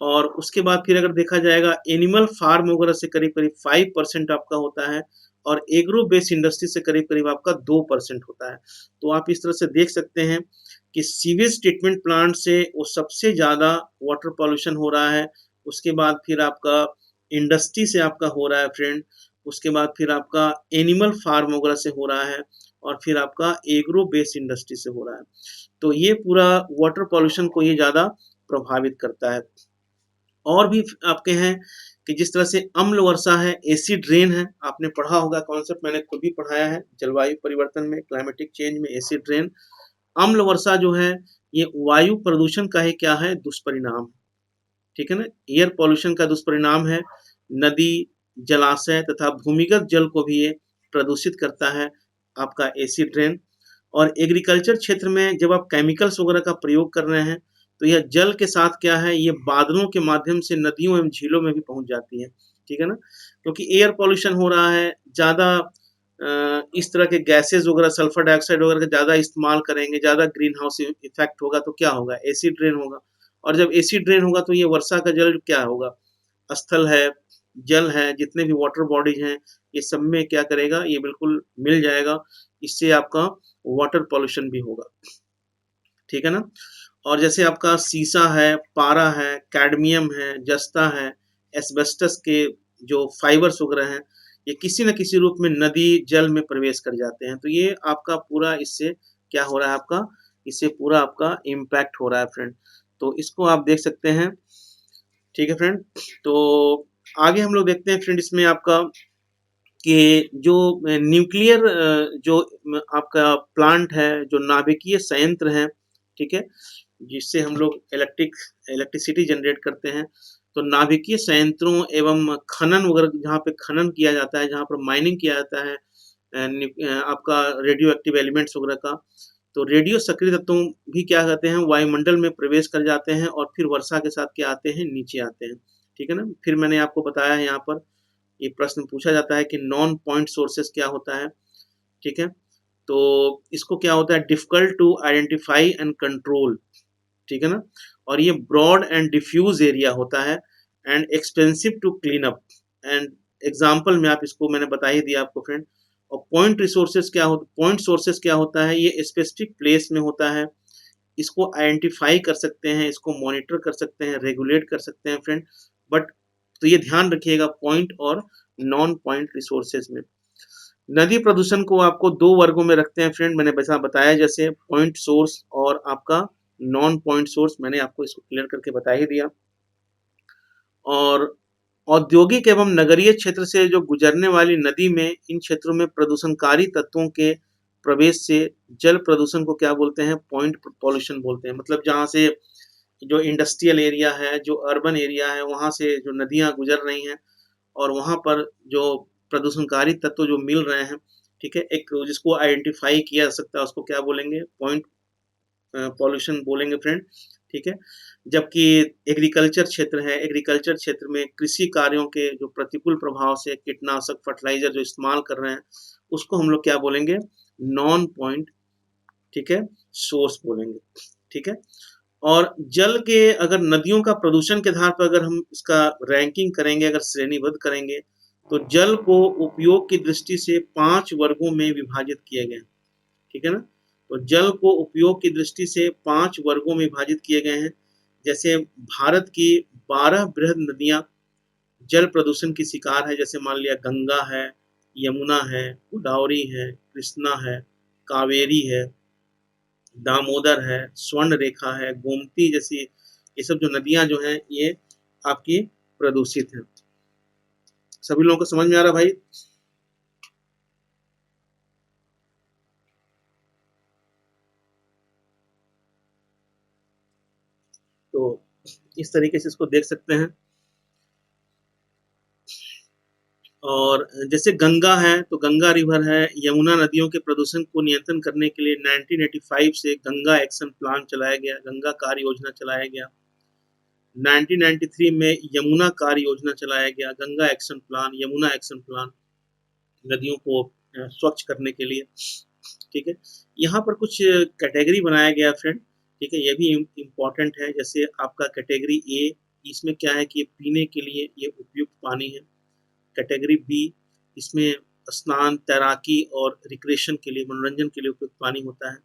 और उसके बाद फिर अगर देखा जाएगा एनिमल फार्म वगैरह से करीब करीब 5% आपका होता है। और एग्रो बेस्ड इंडस्ट्री से करीब करीब आपका 2% होता है। तो आप इस तरह से देख सकते हैं कि सीवेज ट्रीटमेंट प्लांट से वो सबसे ज़्यादा वाटर पॉल्यूशन हो रहा है। उसके बाद फिर आपका इंडस्ट्री से आपका हो रहा है फ्रेंड। उसके बाद फिर आपका एनिमल फार्म वगैरह से हो रहा है। और फिर आपका एग्रो बेस्ड इंडस्ट्री से हो रहा है। तो ये पूरा वाटर पॉल्यूशन को ये ज़्यादा प्रभावित करता है। और भी आपके हैं कि जिस तरह से अम्ल वर्षा है, एसिड रेन है, आपने पढ़ा होगा कॉन्सेप्ट, मैंने खुद भी पढ़ाया है जलवायु परिवर्तन में, क्लाइमेटिक चेंज में एसिड रेन। अम्ल वर्षा जो है ये वायु प्रदूषण का ही क्या है, दुष्परिणाम, ठीक है ना। एयर पॉल्यूशन का दुष्परिणाम है। नदी, जलाशय तथा भूमिगत जल को भी ये प्रदूषित करता है, आपका एसिड रेन। और एग्रीकल्चर क्षेत्र में जब आप केमिकल्स वगैरह का प्रयोग कर रहे हैं, तो यह जल के साथ क्या है, ये बादलों के माध्यम से नदियों एवं झीलों में भी पहुंच जाती है, ठीक है ना। क्योंकि एयर पॉल्यूशन हो रहा है, ज़्यादा इस तरह के गैसेज वगैरह, सल्फर डाइऑक्साइड वगैरह का ज़्यादा इस्तेमाल करेंगे, ज़्यादा ग्रीन हाउस इफेक्ट होगा, तो क्या होगा, एसिड रेन होगा। और जब एसिड रेन होगा तो ये वर्षा का जल क्या होगा, स्थल है, जल है, जितने भी वाटर बॉडीज हैं, ये सब में क्या करेगा, ये बिल्कुल मिल जाएगा। इससे आपका वाटर पॉल्यूशन भी होगा, ठीक है ना। और जैसे आपका सीसा है, पारा है, कैडमियम है, जस्ता है, एस्बेस्टस के जो फाइबर्स वगैरह हैं, ये किसी न किसी रूप में नदी जल में प्रवेश कर जाते हैं। तो ये आपका पूरा इससे क्या हो रहा है, आपका इससे पूरा आपका इम्पैक्ट हो रहा है फ्रेंड। तो इसको आप देख सकते हैं, ठीक है फ्रेंड। तो आगे हम लोग देखते हैं फ्रेंड इसमें आपका कि जो न्यूक्लियर जो आपका प्लांट है, जो नाभिकीय संयंत्र है, ठीक है, जिससे हम लोग इलेक्ट्रिसिटी जनरेट करते हैं। तो नाभिकीय संयंत्रों एवं खनन वगैरह, जहाँ पे खनन किया जाता है, जहाँ पर माइनिंग किया जाता है आपका रेडियो एक्टिव एलिमेंट्स वगैरह का, तो रेडियो सक्रिय तत्वों भी क्या कहते हैं, वायुमंडल में प्रवेश कर जाते हैं और फिर वर्षा के साथ क्या आते हैं, नीचे आते हैं, ठीक है ना। फिर मैंने आपको बताया है यहाँ पर ये प्रश्न पूछा जाता है कि नॉन पॉइंट सोर्सेस क्या होता है, ठीक है। तो इसको क्या होता है, difficult to identify and control, ठीक है ना। और ये ब्रॉड एंड डिफ्यूज एरिया होता है and expensive to clean up. And example में आप इसको मैंने बता ही दिया आपको फ्रेंड। और पॉइंट सोर्सेस क्या होता है, ये स्पेसिफिक प्लेस में होता है। इसको आइडेंटिफाई कर सकते हैं, इसको मॉनिटर कर सकते हैं, रेगुलेट कर सकते हैं फ्रेंड। बट तो ये ध्यान रखिएगा पॉइंट और नॉन पॉइंट रिसोर्सेज में। नदी प्रदूषण को आपको 2 वर्गों में रखते हैं फ्रेंड, मैंने वैसा बताया, जैसे पॉइंट सोर्स और आपका नॉन पॉइंट सोर्स, मैंने आपको इसको क्लियर करके बता ही दिया। और औद्योगिक एवं नगरीय क्षेत्र से जो गुजरने वाली नदी में इन क्षेत्रों में प्रदूषणकारी तत्वों के प्रवेश से जल प्रदूषण को क्या बोलते हैं? पॉइंट पॉल्यूशन बोलते हैं। मतलब जहाँ से जो इंडस्ट्रियल एरिया है, जो अर्बन एरिया है, वहाँ से जो नदियाँ गुजर रही हैं और वहाँ पर जो प्रदूषणकारी तत्व जो मिल रहे हैं, ठीक है? एक जिसको आइडेंटिफ़ाई किया जा सकता है, उसको क्या बोलेंगे? पॉइंट पॉल्यूशन बोलेंगे फ्रेंड, ठीक है? जबकि एग्रीकल्चर क्षेत्र है, एग्रीकल्चर क्षेत्र में कृषि कार्यों के जो प्रतिकूल प्रभाव से कीटनाशक, फर्टिलाइज़र जो इस्तेमाल कर रहे हैं, उसको हम लोग क्या बोलेंगे? नॉन पॉइंट, ठीक है? सोर्स बोलेंगे, ठीक है? और जल के अगर नदियों का प्रदूषण के आधार पर अगर हम इसका रैंकिंग करेंगे, अगर श्रेणीबद्ध करेंगे, तो जल को उपयोग की दृष्टि से 5 वर्गों में विभाजित किए गए हैं, ठीक है ना? तो जल को उपयोग की दृष्टि से 5 वर्गों में विभाजित किए गए हैं। जैसे भारत की 12 बृहद नदियाँ जल प्रदूषण की शिकार है, जैसे मान लिया गंगा है, यमुना है, गोदावरी है, कृष्णा है, कावेरी है, दामोदर है, स्वर्ण रेखा है, गोमती जैसी ये सब जो नदियाँ जो हैं ये आपकी प्रदूषित हैं। सभी लोगों को समझ में आ रहा भाई? तो इस तरीके से इसको देख सकते हैं। और जैसे गंगा है तो गंगा रिवर है, यमुना नदियों के प्रदूषण को नियंत्रण करने के लिए 1985 से गंगा एक्शन प्लान चलाया गया, गंगा कार्य योजना चलाया गया। 1993 में यमुना कार्य योजना चलाया गया, Ganga action plan, Yamuna action plan, नदियों को स्वच्छ करने के लिए, ठीक है? यहाँ पर कुछ कैटेगरी बनाया गया फ्रेंड, ठीक है? ये भी इम्पोर्टेंट है। जैसे आपका कैटेगरी ए, इसमें क्या है कि ये पीने के लिए ये उपयुक्त पानी है। कैटेगरी बी, इसमें स्नान, तैराकी और रिक्रिएशन के लिए, मनोरंजन के लिए उपयुक्त पानी होता है।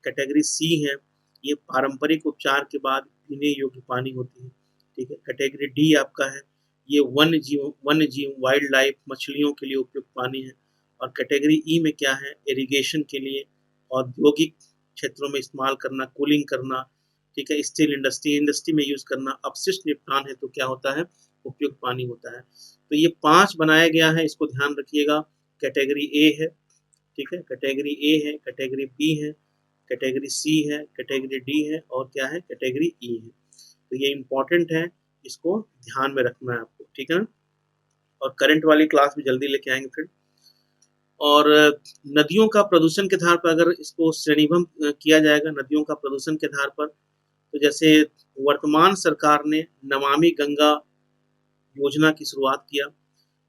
कैटेगरी सी है, ये पारंपरिक उपचार के बाद पीने योग्य पानी होती है, ठीक है? कैटेगरी डी आपका है, ये वन्य जीव वाइल्ड लाइफ मछलियों के लिए उपयुक्त पानी है। और कैटेगरी ई में क्या है? इरिगेशन के लिए, औद्योगिक क्षेत्रों में इस्तेमाल करना, कूलिंग करना, ठीक है? स्टील इंडस्ट्री इंडस्ट्री में यूज करना, अपशिष्ट निपटान है तो क्या होता है? उपयुक्त पानी होता है। तो ये 5 बनाया गया है, इसको ध्यान रखिएगा। कैटेगरी ए है, ठीक है? कैटेगरी ए है, कैटेगरी बी है, कैटेगरी सी है, कैटेगरी डी है और क्या है? कैटेगरी ई है। तो ये इम्पोर्टेंट है, इसको ध्यान में रखना है आपको, ठीक है ना? और करंट वाली क्लास भी जल्दी लेके आएंगे फिर। और नदियों का प्रदूषण के आधार पर अगर इसको श्रेणीबद्ध किया जाएगा, नदियों का प्रदूषण के आधार पर, तो जैसे वर्तमान सरकार ने नमामि गंगा योजना की शुरुआत किया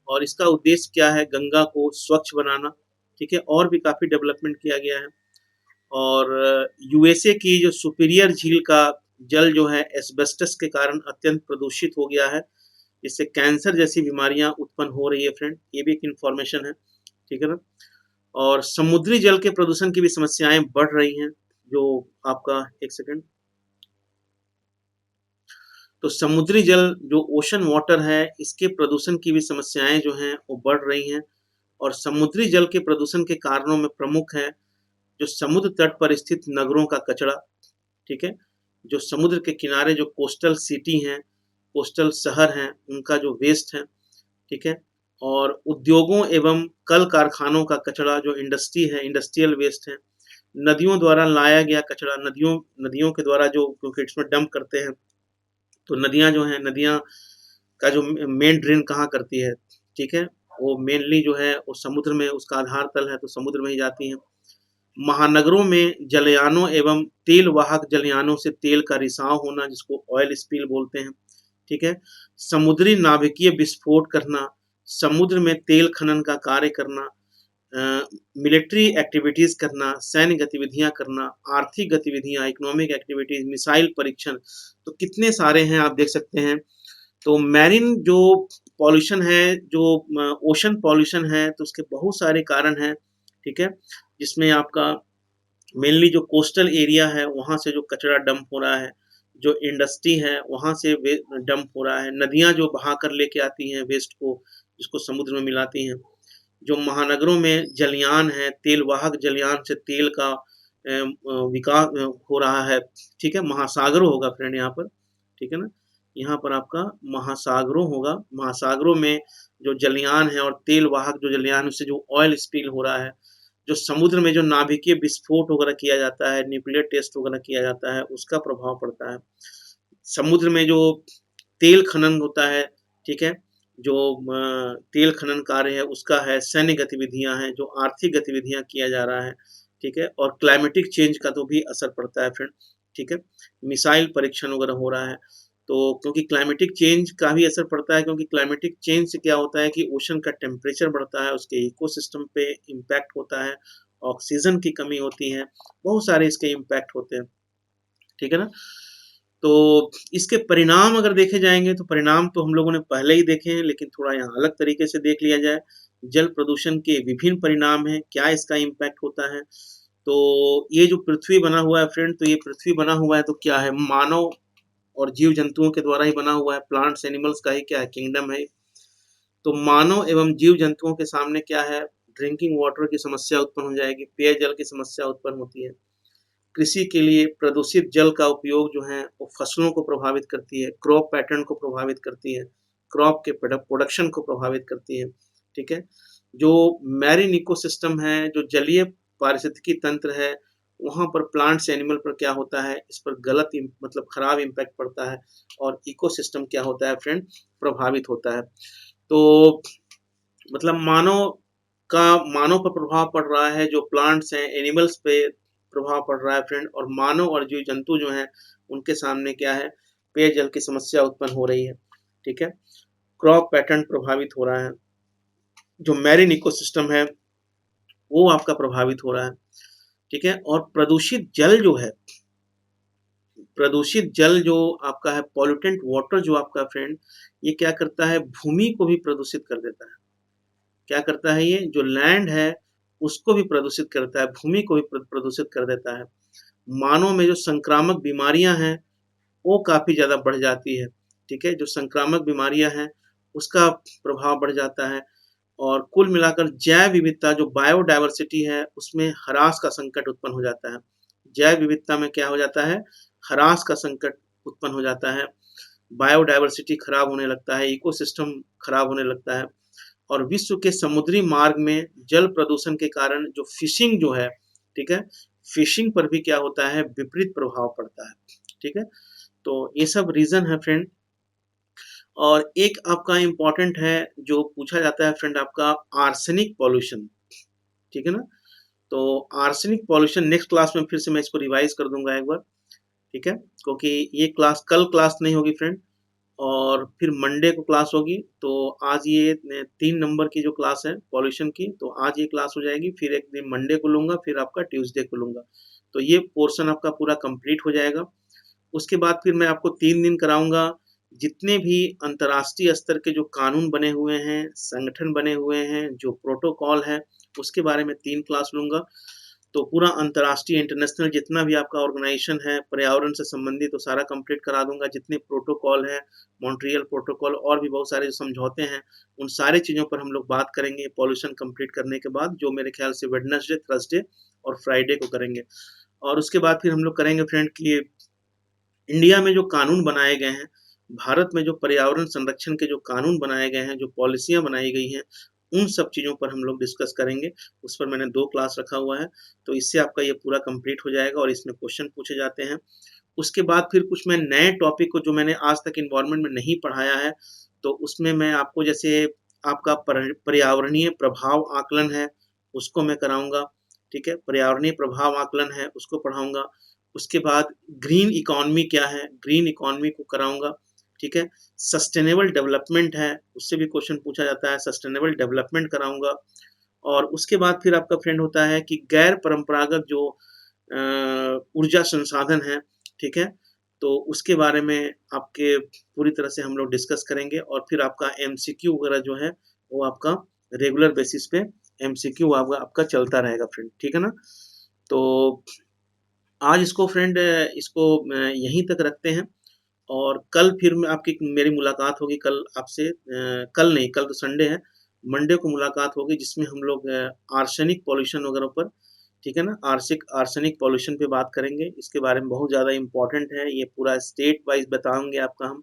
और इसका उद्देश्य क्या है? गंगा को स्वच्छ बनाना, ठीक है? और भी काफ़ी डेवलपमेंट किया गया है। और यूएसए की जो सुपीरियर झील का जल जो है एस्बेस्टस के कारण अत्यंत प्रदूषित हो गया है, इससे कैंसर जैसी बीमारियां उत्पन्न हो रही है फ्रेंड, ये भी एक इन्फॉर्मेशन है, ठीक है ना? और समुद्री जल के प्रदूषण की भी समस्याएं बढ़ रही हैं, जो आपका एक सेकंड। तो समुद्री जल जो ओशन वाटर है, इसके प्रदूषण की भी समस्याएं जो हैं वो बढ़ रही हैं। और समुद्री जल के प्रदूषण के कारणों में प्रमुख है जो समुद्र तट पर स्थित नगरों का कचरा, ठीक है? जो समुद्र के किनारे जो कोस्टल सिटी हैं, कोस्टल शहर हैं, उनका जो वेस्ट है, ठीक है? और उद्योगों एवं कल कारखानों का कचरा जो इंडस्ट्री है, इंडस्ट्रियल वेस्ट है। नदियों द्वारा लाया गया कचरा, नदियों नदियों के द्वारा जो, क्योंकि इसमें डंप करते हैं, तो नदियाँ जो हैं, नदियाँ का जो मेन ड्रेन कहाँ करती है, ठीक है? वो मेनली जो है वो समुद्र में, उसका आधार तल है तो समुद्र में ही जाती हैं। महानगरों में जलयानों एवं तेल वाहक जलयानों से तेल का रिसाव होना, जिसको ऑयल स्पिल बोलते हैं, ठीक है? समुद्री नाभिकीय विस्फोट करना, समुद्र में तेल खनन का कार्य करना, मिलिट्री एक्टिविटीज करना, सैन्य गतिविधियां करना, आर्थिक गतिविधियां, इकोनॉमिक एक्टिविटीज, मिसाइल परीक्षण, तो कितने सारे हैं आप देख सकते हैं। तो मैरिन जो पॉल्यूशन है, जो ओशन पॉल्यूशन है, तो उसके बहुत सारे कारण हैं, ठीक है? जिसमें आपका मेनली जो कोस्टल एरिया है वहाँ से जो कचरा डंप हो रहा है, जो इंडस्ट्री है वहाँ से डंप हो रहा है, नदियाँ जो बहा कर लेके आती हैं वेस्ट को, जिसको समुद्र में मिलाती हैं, जो महानगरों में जलयान है, तेल वाहक जलयान से तेल का विकास हो रहा है, ठीक है? महासागर होगा फ्रेंड यहाँ पर, ठीक है ना? यहाँ पर आपका महासागरों होगा। महासागरों में जो जलयान है और तेल वाहक जो जलयान, उससे जो ऑयल स्पिल हो रहा है, जो समुद्र में जो नाभिकीय विस्फोट वगैरह किया जाता है, न्यूक्लियर टेस्ट वगैरह किया जाता है, उसका प्रभाव पड़ता है। समुद्र में जो तेल खनन होता है, ठीक है, जो तेल खनन कार्य है उसका है, सैन्य गतिविधियां हैं, जो आर्थिक गतिविधियां किया जा रहा है, ठीक है, और क्लाइमेटिक चेंज का तो भी असर पड़ता है फ्रेंड, ठीक है। मिसाइल परीक्षण वगैरह हो रहा है, तो क्योंकि क्लाइमेटिक चेंज का भी असर पड़ता है, क्योंकि क्लाइमेटिक चेंज से क्या होता है कि ओशन का टेम्परेचर बढ़ता है, उसके इकोसिस्टम पे इम्पैक्ट होता है, ऑक्सीजन की कमी होती है, बहुत सारे इसके इम्पैक्ट होते हैं, ठीक है ना। तो इसके परिणाम अगर देखे जाएंगे तो परिणाम तो हम लोगों ने पहले ही देखे हैं, लेकिन थोड़ा यहाँ अलग तरीके से देख लिया जाए। जल प्रदूषण के विभिन्न परिणाम हैं, क्या इसका इम्पैक्ट होता है। तो ये जो पृथ्वी बना हुआ है फ्रेंड, तो ये पृथ्वी बना हुआ है तो क्या है, मानव और जीव जंतुओं के द्वारा ही बना हुआ है, प्लांट्स एनिमल्स का ही क्या है, किंगडम है। तो मानव एवं जीव जंतुओं के सामने क्या है, ड्रिंकिंग वाटर की समस्या उत्पन्न हो जाएगी, पेयजल की समस्या उत्पन्न होती है। कृषि के लिए प्रदूषित जल का उपयोग जो है वो फसलों को प्रभावित करती है, क्रॉप पैटर्न को प्रभावित करती है, क्रॉप के प्रोडक्शन को प्रभावित करती है, ठीक है। जो मैरीन इकोसिस्टम है, जो जलीय पारिस्थितिकी तंत्र है, वहाँ पर प्लांट्स एनिमल पर क्या होता है, इस पर गलत मतलब खराब इम्पैक्ट पड़ता है, और इकोसिस्टम क्या होता है फ्रेंड, प्रभावित होता है। तो मतलब मानव पर प्रभाव पड़ रहा है, जो प्लांट्स हैं एनिमल्स पे प्रभाव पड़ रहा है फ्रेंड, और मानव और जीव जंतु जो हैं उनके सामने क्या है, पेयजल की समस्या उत्पन्न हो रही है, ठीक है। क्रॉप पैटर्न प्रभावित हो रहा है, जो मैरीन इकोसिस्टम है वो आपका प्रभावित हो रहा है, ठीक है। और प्रदूषित जल जो आपका है, पॉल्यूटेंट वाटर जो आपका फ्रेंड, ये क्या करता है, भूमि को भी प्रदूषित कर देता है। क्या करता है, ये जो लैंड है उसको भी प्रदूषित करता है, भूमि को भी प्रदूषित कर देता है। मानव में जो संक्रामक बीमारियां हैं वो काफी ज्यादा बढ़ जाती है, ठीक है। जो संक्रामक बीमारियां हैं उसका प्रभाव बढ़ जाता है, और कुल मिलाकर जैव विविधता जो बायोडायवर्सिटी है उसमें ह्रास का संकट उत्पन्न हो जाता है। जैव विविधता में क्या हो जाता है, ह्रास का संकट उत्पन्न हो जाता है, बायोडायवर्सिटी खराब होने लगता है, इकोसिस्टम खराब होने लगता है। और विश्व के समुद्री मार्ग में जल प्रदूषण के कारण जो फिशिंग जो है, ठीक है, फिशिंग पर भी क्या होता है, विपरीत प्रभाव पड़ता है, ठीक है। तो ये सब रीजन है फ्रेंड। और एक आपका इम्पोर्टेंट है जो पूछा जाता है फ्रेंड, आपका आर्सेनिक पॉल्यूशन, ठीक है ना। तो आर्सेनिक पॉल्यूशन नेक्स्ट क्लास में फिर से मैं इसको रिवाइज कर दूंगा एक बार, ठीक है, क्योंकि ये क्लास कल क्लास नहीं होगी फ्रेंड, और फिर मंडे को क्लास होगी। तो आज ये 3 नंबर की जो क्लास है पॉल्यूशन की, तो आज ये क्लास हो जाएगी, फिर एक दिन मंडे को लूँगा, फिर आपका ट्यूसडे को लूँगा। तो ये पोर्शन आपका पूरा कंप्लीट हो जाएगा। उसके बाद फिर मैं आपको 3 दिन कराऊँगा, जितने भी अंतर्राष्ट्रीय स्तर के जो कानून बने हुए हैं, संगठन बने हुए हैं, जो प्रोटोकॉल है, उसके बारे में 3 क्लास लूँगा। तो पूरा अंतर्राष्ट्रीय इंटरनेशनल जितना भी आपका ऑर्गेनाइजेशन है पर्यावरण से संबंधित, तो सारा कंप्लीट करा दूंगा। जितने प्रोटोकॉल है, मॉन्ट्रियल प्रोटोकॉल, और भी बहुत सारे जो समझौते हैं, उन सारे चीज़ों पर हम लोग बात करेंगे पॉल्यूशन कंप्लीट करने के बाद, जो मेरे ख्याल से वेडनेसडे, थर्सडे और फ्राइडे को करेंगे। और उसके बाद फिर हम लोग करेंगे फ्रेंड कि इंडिया में जो कानून बनाए गए हैं, भारत में जो पर्यावरण संरक्षण के जो कानून बनाए गए हैं, जो पॉलिसियां बनाई गई हैं, उन सब चीज़ों पर हम लोग डिस्कस करेंगे। उस पर मैंने 2 क्लास रखा हुआ है, तो इससे आपका ये पूरा कंप्लीट हो जाएगा, और इसमें क्वेश्चन पूछे जाते हैं। उसके बाद फिर कुछ मैं नए टॉपिक को जो मैंने आज तक इन्वायरमेंट में नहीं पढ़ाया है, तो उसमें मैं आपको जैसे आपका पर्यावरणीय प्रभाव आकलन है, उसको मैं कराऊंगा, ठीक है। पर्यावरणीय प्रभाव आकलन है, उसको पढ़ाऊंगा। उसके बाद ग्रीन इकोनॉमी क्या है, ग्रीन इकोनॉमी को कराऊंगा, ठीक है। सस्टेनेबल डेवलपमेंट है, उससे भी क्वेश्चन पूछा जाता है, सस्टेनेबल डेवलपमेंट कराऊंगा। और उसके बाद फिर आपका फ्रेंड होता है कि गैर परंपरागत जो ऊर्जा संसाधन है, ठीक है, तो उसके बारे में आपके पूरी तरह से हम लोग डिस्कस करेंगे। और फिर आपका एमसीक्यू वगैरह जो है वो आपका रेगुलर बेसिस पे एमसीक्यू आपका चलता रहेगा फ्रेंड, ठीक है ना। तो आज इसको फ्रेंड इसको यहीं तक रखते हैं, और कल फिर मैं आपकी मेरी मुलाकात होगी, कल आपसे कल नहीं, कल तो संडे है, मंडे को मुलाकात होगी, जिसमें हम लोग आर्सेनिक पॉल्यूशन वगैरह पर, ठीक है ना, आर्सेनिक पॉल्यूशन पे बात करेंगे। इसके बारे में बहुत ज़्यादा इम्पोर्टेंट है, ये पूरा स्टेट वाइज बताएंगे आपका हम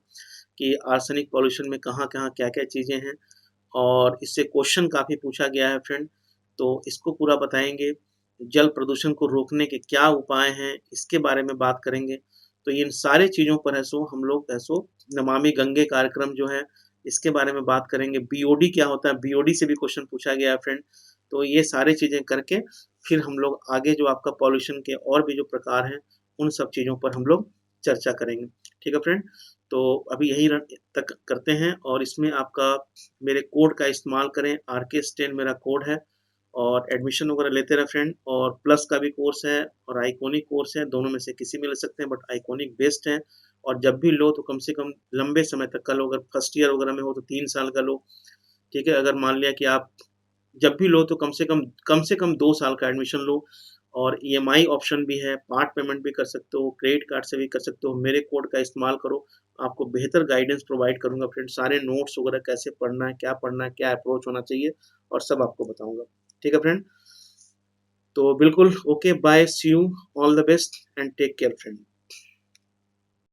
कि आर्सेनिक पॉल्यूशन में कहाँ-कहाँ, क्या-क्या चीज़ें हैं और इससे क्वेश्चन काफ़ी पूछा गया है फ्रेंड, तो इसको पूरा बताएँगे। जल प्रदूषण को रोकने के क्या उपाय हैं, इसके बारे में बात करेंगे। तो इन सारी चीज़ों पर है सो हम लोग है सो नमामि गंगे कार्यक्रम जो है, इसके बारे में बात करेंगे। बीओडी क्या होता है? बीओडी से भी क्वेश्चन पूछा गया है फ्रेंड। तो ये सारी चीज़ें करके फिर हम लोग आगे जो आपका पॉल्यूशन के और भी जो प्रकार हैं, उन सब चीज़ों पर हम लोग चर्चा करेंगे। ठीक है फ्रेंड? तो अभी यहीं तक करते हैं और इसमें आपका मेरे कोड का इस्तेमाल करें, RK10 मेरा कोड है और एडमिशन वगैरह लेते रहे फ्रेंड। और प्लस का भी कोर्स है और आइकॉनिक कोर्स है, दोनों में से किसी में ले सकते हैं, बट आइकॉनिक बेस्ट है। और जब भी लो तो कम से कम लंबे समय तक का लो, अगर फर्स्ट ईयर वगैरह में हो तो 3 साल का लो, ठीक है? अगर मान लिया कि आप जब भी लो तो कम से कम 2 साल का एडमिशन लो। और ईएमआई ऑप्शन भी है, पार्ट पेमेंट भी कर सकते हो, क्रेडिट कार्ड से भी कर सकते हो। मेरे कोड का इस्तेमाल करो, आपको बेहतर गाइडेंस प्रोवाइड करूँगा फ्रेंड। सारे नोट्स वगैरह कैसे पढ़ना है, क्या अप्रोच होना चाहिए और सब आपको बताऊँगा। ठीक है फ्रेंड? तो बिल्कुल okay, bye, see you, all the best and take care friend.